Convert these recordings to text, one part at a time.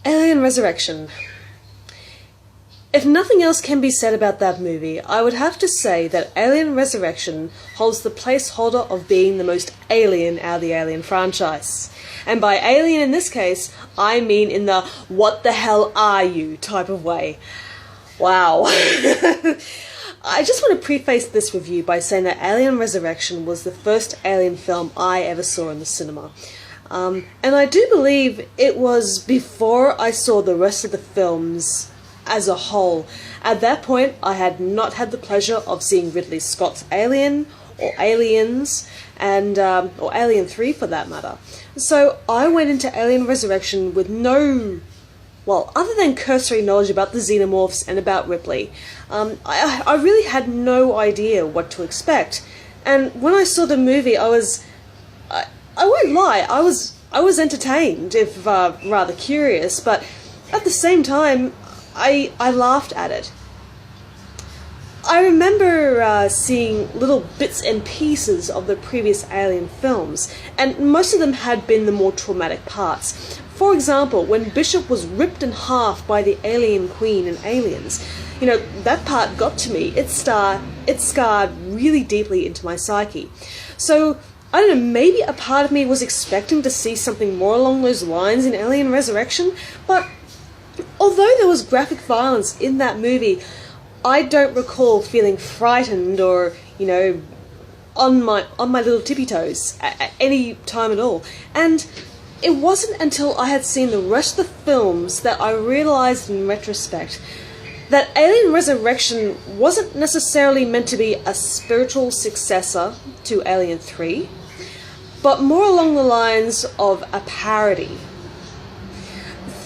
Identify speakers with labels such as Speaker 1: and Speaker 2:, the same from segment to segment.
Speaker 1: Alien Resurrection. If nothing else can be said about that movie, I would have to say that Alien Resurrection holds the placeholder of being the most alien out of the Alien franchise. And by alien in this case, I mean in the what the hell are you type of way. Wow. I just want to preface this review by saying that Alien Resurrection was the first Alien film I ever saw in the cinema. And I do believe it was before I saw the rest of the films as a whole. At that point, I had not had the pleasure of seeing Ridley Scott's Alien, or Aliens, and or Alien 3 for that matter. So I went into Alien Resurrection with no, well, other than cursory knowledge about the xenomorphs and about Ripley. I really had no idea what to expect. And when I saw the movie, I won't lie, I was entertained, if rather curious, but at the same time, I laughed at it. I remember seeing little bits and pieces of the previous Alien films, and most of them had been the more traumatic parts. For example, when Bishop was ripped in half by the alien queen in Aliens, you know, that part got to me. It scarred really deeply into my psyche. So, I don't know, maybe a part of me was expecting to see something more along those lines in Alien Resurrection, but although there was graphic violence in that movie, I don't recall feeling frightened or, you know, on my little tippy toes at any time at all. And it wasn't until I had seen the rest of the films that I realised in retrospect that Alien Resurrection wasn't necessarily meant to be a spiritual successor to Alien 3, but more along the lines of a parody.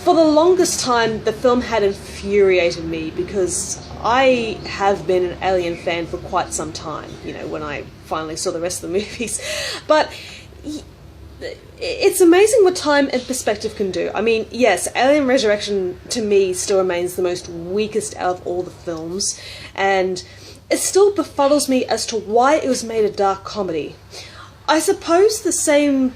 Speaker 1: For the longest time, the film had infuriated me because I have been an Alien fan for quite some time, you know, when I finally saw the rest of the movies. But it's amazing what time and perspective can do. I mean, yes, Alien Resurrection to me still remains the most weakest out of all the films, and it still befuddles me as to why it was made a dark comedy. I suppose the same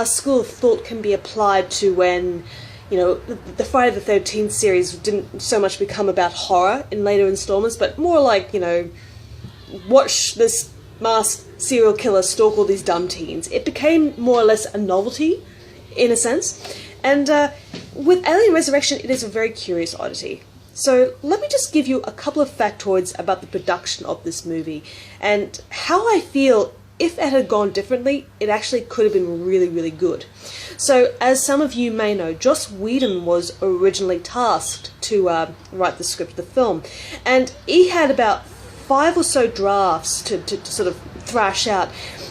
Speaker 1: school of thought can be applied to when, you know, the Friday the 13th series didn't so much become about horror in later installments, but more like, you know, watch this masked serial killer stalk all these dumb teens. It became more or less a novelty, in a sense. And with Alien Resurrection, it is a very curious oddity. So let me just give you a couple of factoids about the production of this movie, and how I feel if it had gone differently, it actually could have been really, really good. So, as some of you may know, Joss Whedon was originally tasked to write the script of the film, and he had about 5 or so drafts to sort of thrash out,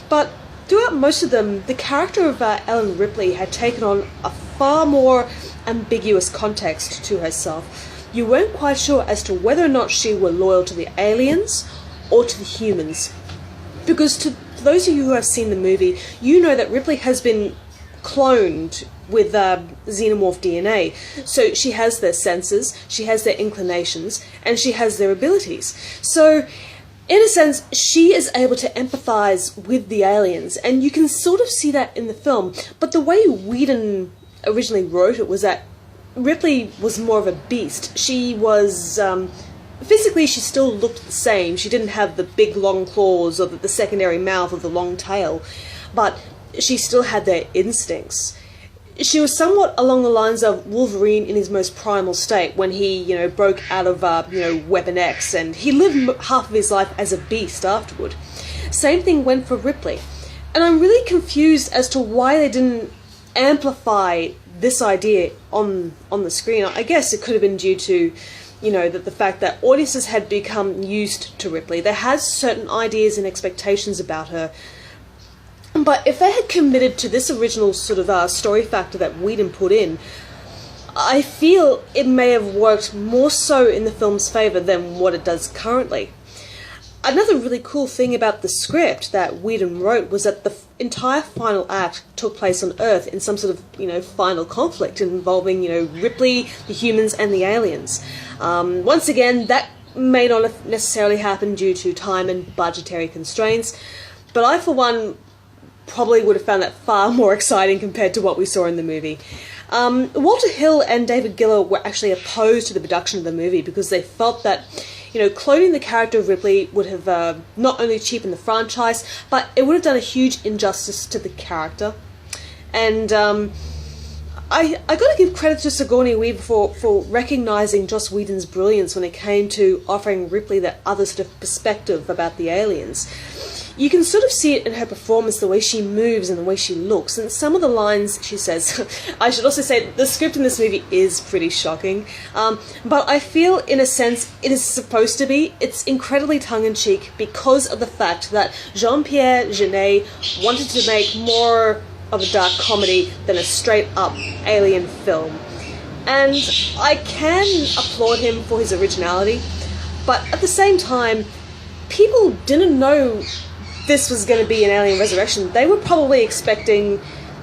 Speaker 1: but throughout most of them, the character of Ellen Ripley had taken on a far more ambiguous context to herself. You weren't quite sure as to whether or not she were loyal to the aliens or to the humans, because to those of you who have seen the movie, you know that Ripley has been cloned with xenomorph DNA. So she has their senses, she has their inclinations, and she has their abilities. So, in a sense, she is able to empathize with the aliens, and you can sort of see that in the film. But the way Whedon originally wrote it was that Ripley was more of a beast. She was physically, she still looked the same. She didn't have the big long claws or the secondary mouth or the long tail, but she still had their instincts. She was somewhat along the lines of Wolverine in his most primal state when he, you know, broke out of, Weapon X, and he lived half of his life as a beast afterward. Same thing went for Ripley. And I'm really confused as to why they didn't amplify this idea on the screen. I guess it could have been due to, you know, that the fact that audiences had become used to Ripley. They had certain ideas and expectations about her. But if they had committed to this original sort of story factor that Whedon put in, I feel it may have worked more so in the film's favour than what it does currently. Another really cool thing about the script that Whedon wrote was that the entire final act took place on Earth in some sort of, you know, final conflict involving, you know, Ripley, the humans, and the aliens. Once again, that may not necessarily happen due to time and budgetary constraints, but I, for one, probably would have found that far more exciting compared to what we saw in the movie. Walter Hill and David Giller were actually opposed to the production of the movie because they felt that, cloning the character of Ripley would have not only cheapened the franchise, but it would have done a huge injustice to the character. And I gotta give credit to Sigourney Weaver for recognising Joss Whedon's brilliance when it came to offering Ripley that other sort of perspective about the aliens. You can sort of see it in her performance, the way she moves and the way she looks, and some of the lines she says. I should also say the script in this movie is pretty shocking, but I feel in a sense it is supposed to be. It's incredibly tongue-in-cheek because of the fact that Jean-Pierre Jeunet wanted to make more of a dark comedy than a straight-up alien film. And I can applaud him for his originality, but at the same time, people didn't know this was going to be an Alien Resurrection. They were probably expecting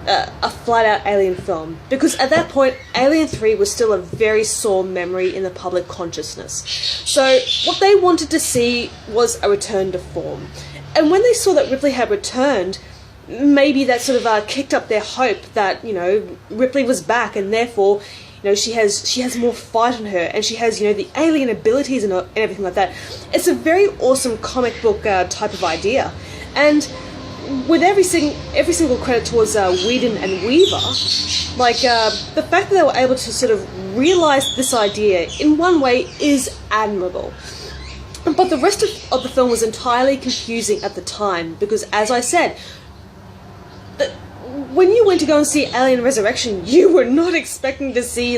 Speaker 1: a flat-out alien film, because at that point, Alien 3 was still a very sore memory in the public consciousness. So what they wanted to see was a return to form. And when they saw that Ripley had returned, maybe that sort of kicked up their hope that, Ripley was back, and therefore, she has more fight in her, and she has, the alien abilities and everything like that. It's a very awesome comic book type of idea. And with every single credit towards Whedon and Weaver, the fact that they were able to sort of realise this idea in one way is admirable. But the rest of the film was entirely confusing at the time, because as I said, when you went to go and see Alien Resurrection, you were not expecting to see,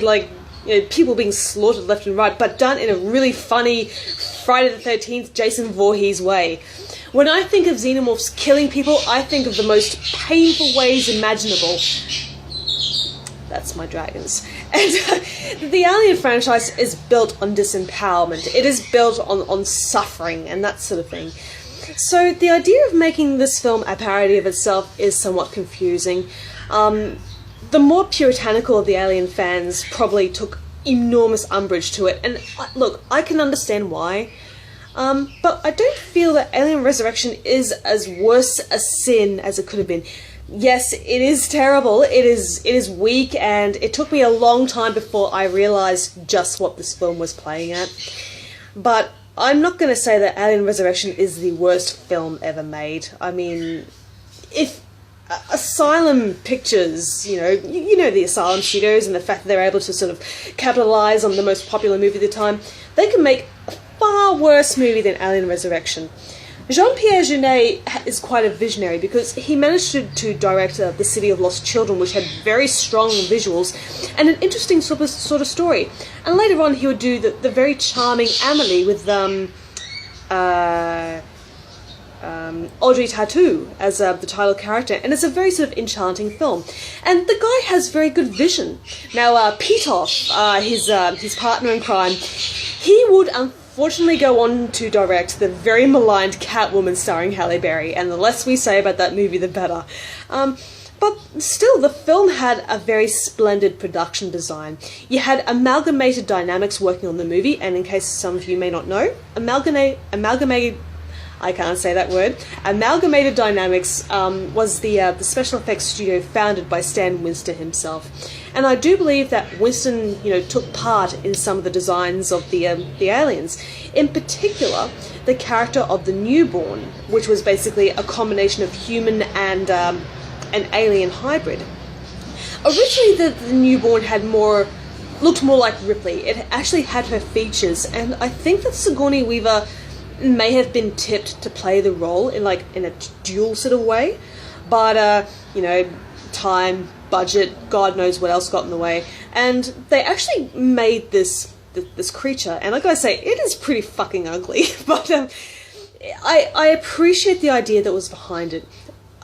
Speaker 1: people being slaughtered left and right, but done in a really funny Friday the 13th Jason Voorhees way. When I think of xenomorphs killing people, I think of the most painful ways imaginable. That's my dragons. And the Alien franchise is built on disempowerment. It is built on suffering and that sort of thing. So the idea of making this film a parody of itself is somewhat confusing. The more puritanical of the Alien fans probably took enormous umbrage to it, and look, I can understand why. But I don't feel that Alien Resurrection is as worse a sin as it could have been. Yes, it is terrible, it is weak, and it took me a long time before I realised just what this film was playing at. But I'm not going to say that Alien Resurrection is the worst film ever made. I mean, if Asylum Pictures, you know the Asylum Studios and the fact that they're able to sort of capitalise on the most popular movie of the time, they can make a far worse movie than Alien Resurrection. Jean-Pierre Jeunet is quite a visionary because he managed to direct The City of Lost Children, which had very strong visuals and an interesting sort of story. And later on he would do the very charming Amelie with Audrey Tautou as the title character, and it's a very sort of enchanting film. And the guy has very good vision. Now, Pitoff, his partner in crime, he would unfortunately go on to direct the very maligned Catwoman starring Halle Berry, and the less we say about that movie, the better. But still, the film had a very splendid production design. You had Amalgamated Dynamics working on the movie, and in case some of you may not know, Amalgamated Dynamics was the special effects studio founded by Stan Winston himself. And I do believe that Winston, took part in some of the designs of the aliens. In particular, the character of the Newborn, which was basically a combination of human and an alien hybrid. Originally, the Newborn looked more like Ripley. It actually had her features, and I think that Sigourney Weaver may have been tipped to play the role in a dual sort of way, but time, budget, God knows what else got in the way, and they actually made this creature, and I gotta say, it is pretty fucking ugly. But I appreciate the idea that was behind it.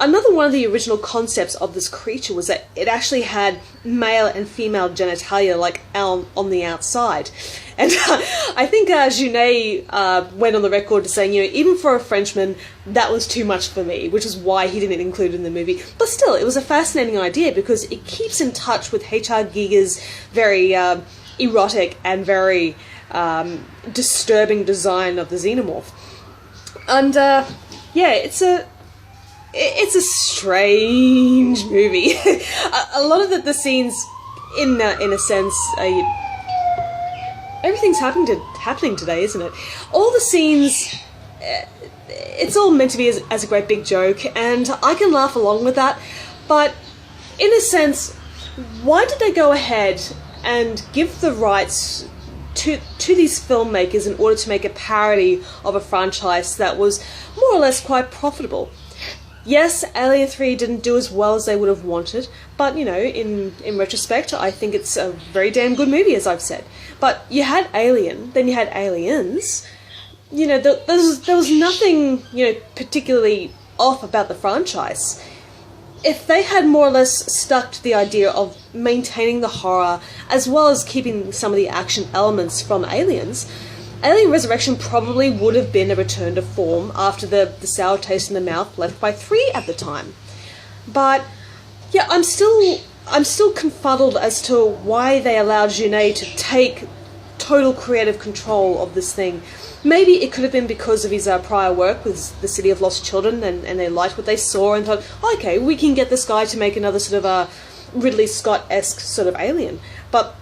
Speaker 1: Another one of the original concepts of this creature was that it actually had male and female genitalia on the outside. And I think Jeunet went on the record to saying, even for a Frenchman, that was too much for me, which is why he didn't include it in the movie. But still, it was a fascinating idea because it keeps in touch with H.R. Giger's very erotic and very disturbing design of the xenomorph. And it's a strange movie. A lot of the scenes in a sense, everything's happening today, isn't it? All the scenes, it's all meant to be as a great big joke, and I can laugh along with that, but in a sense, why did they go ahead and give the rights to these filmmakers in order to make a parody of a franchise that was more or less quite profitable? Yes, Alien 3 didn't do as well as they would have wanted, but, you know, in retrospect, I think it's a very damn good movie, as I've said. But you had Alien, then you had Aliens. You know, there was nothing, you know, particularly off about the franchise. If they had more or less stuck to the idea of maintaining the horror, as well as keeping some of the action elements from Aliens, Alien Resurrection probably would have been a return to form after the sour taste in the mouth left by 3 at the time. But yeah, I'm still confuddled as to why they allowed Jeunet to take total creative control of this thing. Maybe it could have been because of his prior work with The City of Lost Children, and they liked what they saw and thought, okay, we can get this guy to make another sort of Ridley Scott-esque sort of Alien. But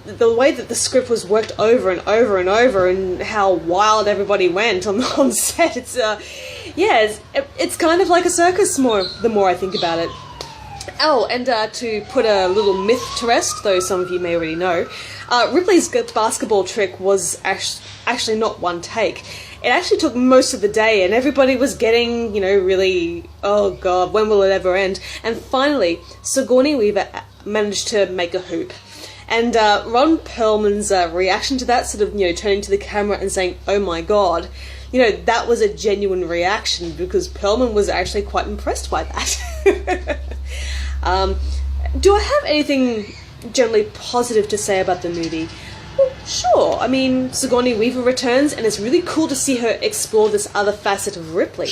Speaker 1: the way that the script was worked over and over and over, and how wild everybody went on set, it's kind of like a circus the more I think about it. Oh, and to put a little myth to rest, though some of you may already know, Ripley's basketball trick was actually not one take. It actually took most of the day, and everybody was getting, you know, really, oh god, when will it ever end? And finally, Sigourney Weaver managed to make a hoop. And Ron Perlman's reaction to that, sort of, you know, turning to the camera and saying, oh my god, you know, that was a genuine reaction, because Perlman was actually quite impressed by that. Do I have anything generally positive to say about the movie? Well, sure. I mean, Sigourney Weaver returns, and it's really cool to see her explore this other facet of Ripley.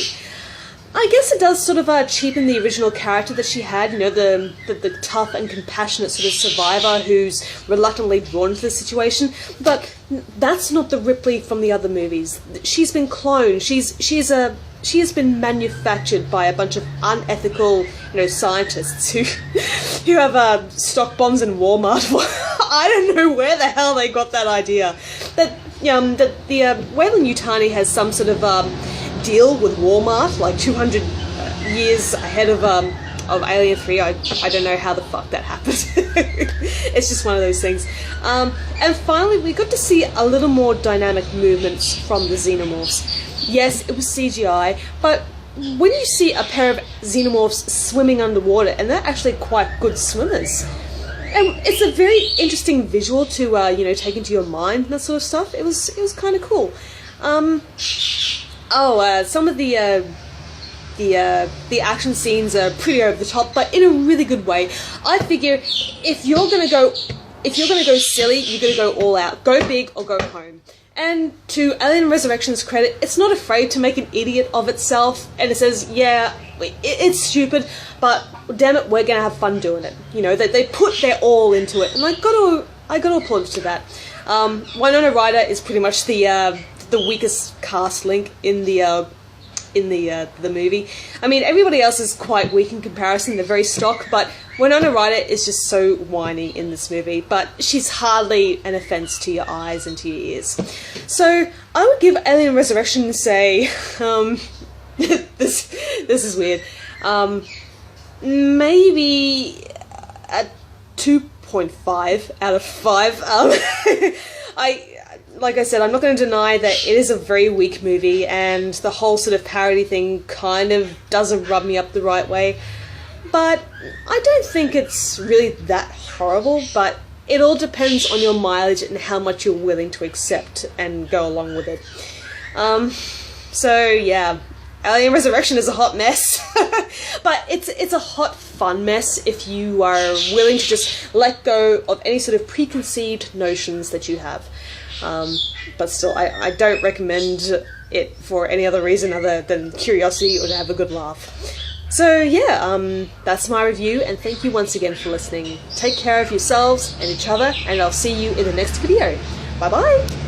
Speaker 1: I guess it does sort of cheapen the original character that she had, you know, the tough and compassionate sort of survivor who's reluctantly drawn into the situation, but that's not the Ripley from the other movies. She's been cloned, she has been manufactured by a bunch of unethical, you know, scientists who have stock bombs in Walmart. I don't know where the hell they got that idea. That Weyland Yutani has some sort of deal with Walmart, like 200 years ahead of Alien 3. I don't know how the fuck that happened. It's just one of those things. And finally, we got to see a little more dynamic movements from the xenomorphs. Yes, it was CGI, but when you see a pair of xenomorphs swimming underwater, and they're actually quite good swimmers, and it's a very interesting visual to you know, take into your mind and that sort of stuff. It was kind of cool. Some of the action scenes are pretty over the top, but in a really good way. I figure if you're gonna go silly, you're gonna go all out. Go big or go home. And to Alien Resurrection's credit, it's not afraid to make an idiot of itself, and it says, yeah, it's stupid, but damn it, we're gonna have fun doing it. You know, they put their all into it, and I gotta applaud to that. Winona Ryder is pretty much the weakest cast link in the movie. I mean, everybody else is quite weak in comparison. They're very stock, but Winona Ryder is just so whiny in this movie, but she's hardly an offense to your eyes and to your ears. So I would give Alien Resurrection, say, this is weird, maybe a 2.5 out of 5. Like I said, I'm not going to deny that it is a very weak movie, and the whole sort of parody thing kind of doesn't rub me up the right way. But I don't think it's really that horrible, but it all depends on your mileage and how much you're willing to accept and go along with it. So yeah, Alien Resurrection is a hot mess, but it's a hot, fun mess if you are willing to just let go of any sort of preconceived notions that you have. But still, I don't recommend it for any other reason other than curiosity or to have a good laugh. So yeah, that's my review, and thank you once again for listening. Take care of yourselves and each other, and I'll see you in the next video. Bye bye!